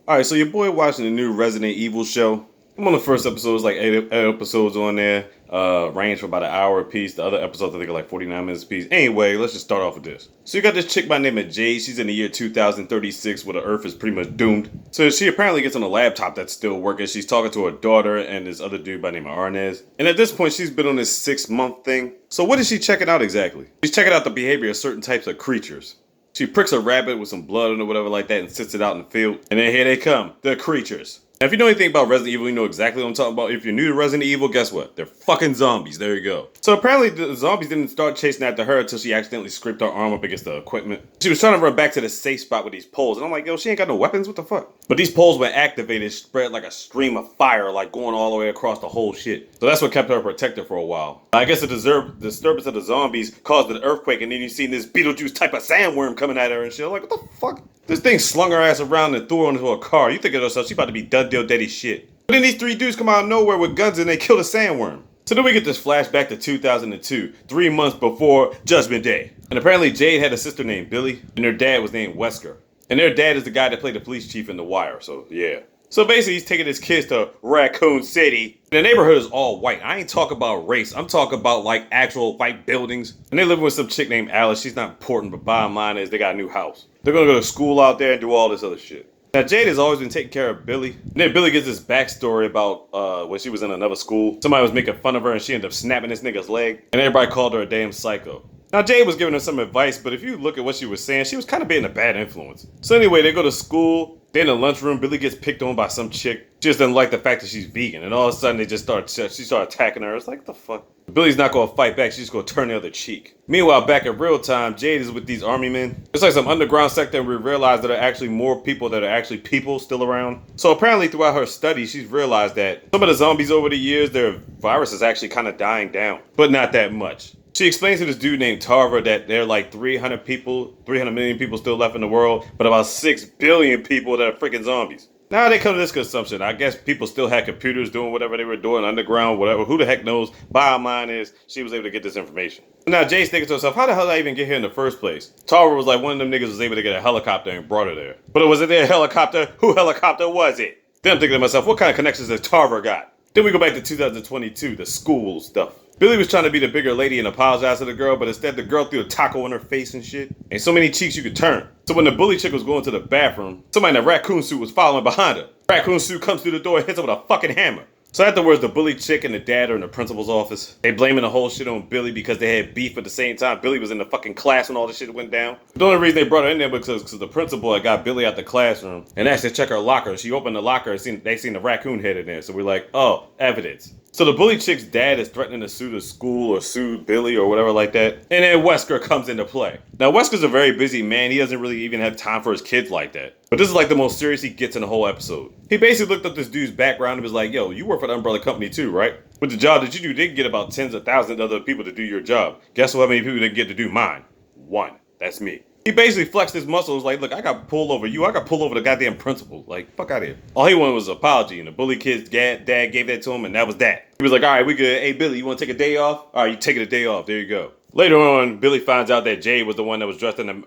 Alright, so your boy watching the new Resident Evil show. I'm on the first episode, it's like eight episodes on there. Range for about an hour a piece. The other episodes I think are like 49 minutes a piece. Anyway, let's just start off with this. So you got this chick by the name of Jade. She's in the year 2036 where the Earth is pretty much doomed. So she apparently gets on a laptop that's still working. She's talking to her daughter and this other dude by the name of Arnez. And at this point, she's been on this 6-month thing. So what is she checking out exactly? She's checking out the behavior of certain types of creatures. She pricks a rabbit with some blood on it or whatever like that and sits it out in the field. And then here they come, the creatures. Now, if you know anything about Resident Evil, you know exactly what I'm talking about. If you're new to Resident Evil, guess what? They're fucking zombies. There you go. So apparently the zombies didn't start chasing after her until she accidentally scraped her arm up against the equipment. She was trying to run back to the safe spot with these poles. And I'm like, yo, she ain't got no weapons? What the fuck? But these poles, when activated, spread like a stream of fire, like going all the way across the whole shit. So that's what kept her protected for a while. I guess the disturbance of the zombies caused an earthquake, and then you seen this Beetlejuice type of sandworm coming at her and shit. I'm like, what the fuck? This thing slung her ass around and threw her into a car. You think of herself, she about to be done deal daddy shit. But then these three dudes come out of nowhere with guns and they kill the sandworm. So then we get this flashback to 2002, 3 months before Judgment Day. And apparently Jade had a sister named Billy, and her dad was named Wesker. And their dad is the guy that played the police chief in The Wire, so yeah. So basically he's taking his kids to Raccoon City. The neighborhood is all white. I ain't talking about race. I'm talking about like actual white buildings. And they live with some chick named Alice. She's not important, but bottom line is they got a new house. They're gonna go to school out there and do all this other shit. Now, Jade has always been taking care of Billy. And then Billy gives this backstory about when she was in another school. Somebody was making fun of her and she ended up snapping this nigga's leg. And everybody called her a damn psycho. Now, Jade was giving her some advice, but if you look at what she was saying, she was kind of being a bad influence. So anyway, they go to school. They're in the lunchroom. Billy gets picked on by some chick. She just doesn't like the fact that she's vegan. And all of a sudden, she started attacking her. It's like, what the fuck? Billy's not going to fight back. She's just going to turn the other cheek. Meanwhile, back in real time, Jade is with these army men. It's like some underground sector, and we realize that there are actually more people that are actually people still around. So apparently, throughout her study, she's realized that some of the zombies over the years, their virus is actually kind of dying down. But not that much. She explains to this dude named Tarver that there are like 300 million people still left in the world, but about 6 billion people that are freaking zombies. Now they come to this consumption. I guess people still had computers doing whatever they were doing underground, whatever. Who the heck knows? Bottom line is, she was able to get this information. Now Jade's thinking to herself, how the hell did I even get here in the first place? Tarver was like, one of them niggas was able to get a helicopter and brought her there. But was it their helicopter? Who helicopter was it? Then I'm thinking to myself, what kind of connections has Tarver got? Then we go back to 2022, the school stuff. Billy was trying to be the bigger lady and apologize to the girl, but instead the girl threw a taco in her face and shit. Ain't so many cheeks you could turn. So when the bully chick was going to the bathroom, somebody in a raccoon suit was following behind her. Raccoon suit comes through the door and hits her with a fucking hammer. So afterwards, the bully chick and the dad are in the principal's office. They blaming the whole shit on Billy because they had beef at the same time. Billy was in the fucking class when all this shit went down. The only reason they brought her in there because the principal had got Billy out the classroom and asked to check her locker. She opened the locker and they seen the raccoon head in there. So we're like, oh, evidence. So the bully chick's dad is threatening to sue the school or sue Billy or whatever like that. And then Wesker comes into play. Now Wesker's a very busy man. He doesn't really even have time for his kids like that. But this is like the most serious he gets in the whole episode. He basically looked up this dude's background and was like, yo, you work for the umbrella company too, right? With the job that you do, they can get about tens of thousands of other people to do your job. Guess what, how many people they get to do mine? One. That's me. He basically flexed his muscles like, look, I got pulled over you. I got pulled over the goddamn principal. Like, fuck out of here. All he wanted was an apology, and the bully kid's dad gave that to him, and that was that. He was like, all right, we good. Hey, Billy, you want to take a day off? All right, you taking a day off. There you go. Later on, Billy finds out that Jade was the one that was dressed in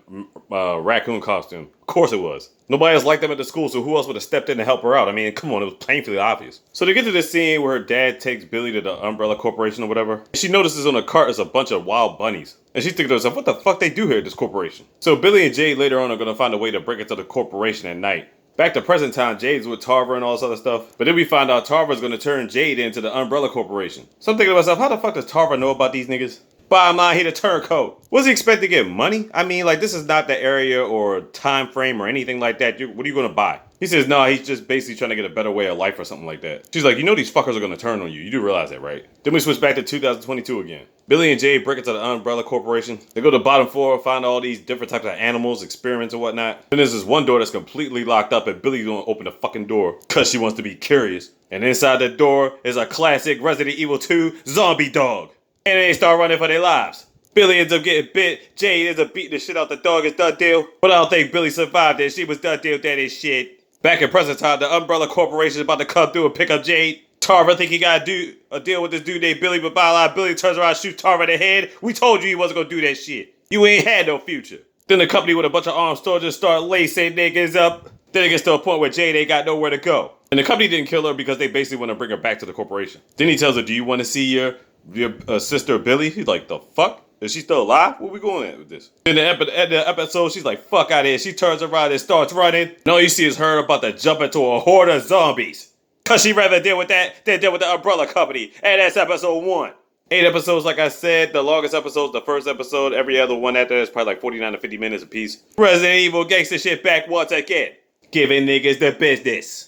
a raccoon costume. Of course it was. Nobody else liked them at the school, so who else would have stepped in to help her out? I mean, come on, it was painfully obvious. So they get to this scene where her dad takes Billy to the Umbrella Corporation or whatever. She notices on the cart is a bunch of wild bunnies. And she's thinking to herself, what the fuck they do here at this corporation? So Billy and Jade later on are going to find a way to break into the corporation at night. Back to present time, Jade's with Tarver and all this other stuff. But then we find out Tarver's going to turn Jade into the Umbrella Corporation. So I'm thinking to myself, how the fuck does Tarver know about these niggas? Bottom line, he the turncoat. Was he expect to get money? I mean, like, this is not the area or time frame or anything like that. What are you going to buy? He says, no, he's just basically trying to get a better way of life or something like that. She's like, you know these fuckers are going to turn on you. You do realize that, right? Then we switch back to 2022 again. Billy and Jade break into the Umbrella Corporation. They go to the bottom floor, find all these different types of animals, experiments and whatnot. Then there's this one door that's completely locked up and Billy's going to open the fucking door because she wants to be curious. And inside the door is a classic Resident Evil 2 zombie dog. And they start running for their lives. Billy ends up getting bit. Jade ends up beating the shit out the dog. It's done deal. But I don't think Billy survived it. She was done deal that is shit. Back in present time, the Umbrella Corporation is about to come through and pick up Jade. Tarver think he got to do a deal with this dude named Billy, but by a lot, Billy turns around and shoots Tarver in the head. We told you he wasn't going to do that shit. You ain't had no future. Then the company with a bunch of armed soldiers start lacing niggas up. Then it gets to a point where Jade ain't got nowhere to go. And the company didn't kill her because they basically want to bring her back to the corporation. Then he tells her, do you want to see your sister Billy? He's like, the fuck? Is she still alive? Where we going at with this? Then at the episode, she's like, fuck out of here. She turns around and starts running. And all you see is her about to jump into a horde of zombies. Cause she'd rather deal with that than deal with the umbrella company. And that's episode 1. 8 episodes, like I said. The longest episode's the first episode. Every other one after is probably like 49 to 50 minutes a piece. Resident Evil gangster shit back once again. Giving niggas the business.